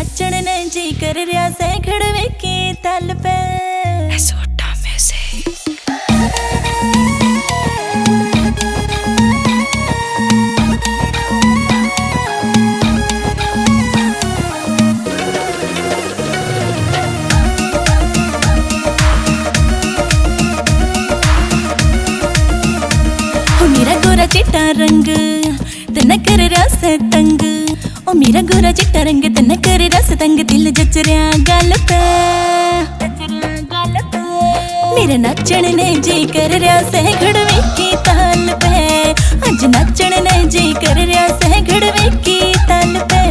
नाचण ने जी कर रिया से खड़वे की तल पे सोटा में से मेरा गोरा चिट्टा रंग तन्ना कर रिया से तंग ओ मेरा गोरा चिट्टा रंग तन्ना कर रिया से तंग दिल जच रिया गल पे मेरे नाचण ने जी कर रिया से घड़वे की ताल पे अज नाचण ने जी कर रिया से घड़वे की ताल पे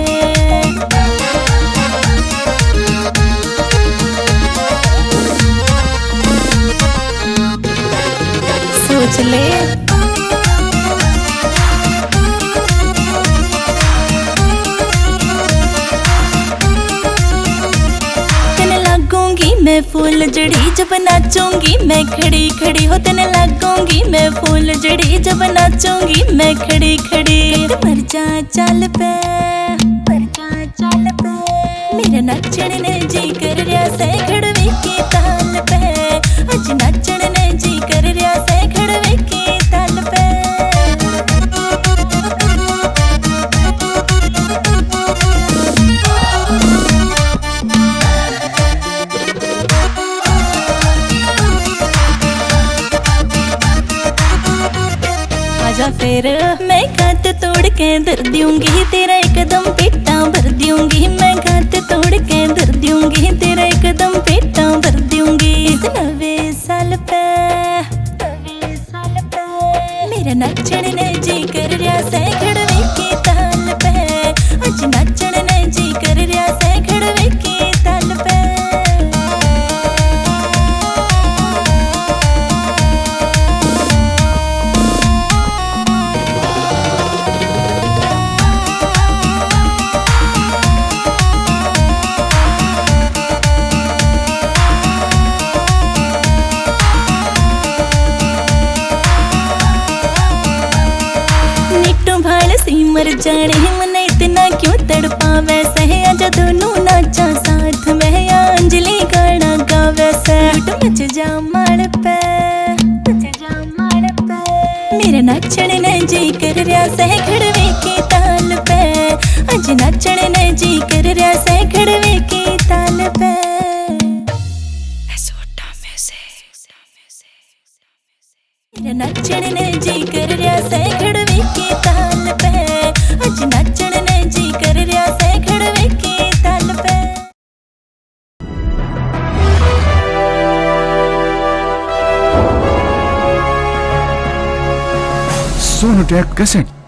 सोच ले मैं फूल जड़ी जब नाचूंगी मैं खड़ी खड़ी हो तने लगूंगी मैं फूल जड़ी जब नाचूंगी मैं खड़ी खड़ी मर जा चल पे मेरा नाचण ने जी कर रिया से घड़वे की ताल पे अज नाचण ने जी कर रिया से घड़वे की ताल पे आजा फिर मैं घात तोड़ के धर दूंगी तेरा एकदम पेटा भर दूंगी मैं घात तोड़ के धर दूंगी तेरा एकदम पेटा भर दूंगी इस नवे साल पे मेरा नाचण ने जी कर रिया से घड़वे की ताल पे अज नाचण ने जी कर रिया से घड़वे की ताल पे मर जाने मन इतना क्यों तड़पावे सहे आजा दोनों नाचा साथ में या अंजलि गाना गावे से मच जा माड़ पे मेरे नाचण ने जी कर रिया से घड़वे की ताल पे अज नाचण ने जी कर रिया से घड़वे की ताल पे मेरे नाचण ने जी कर रिया से घड़वे की ताल पे अज नाचण ने जी कर रिया से घड़वे की ताल पे सोनू टेक कैसेट।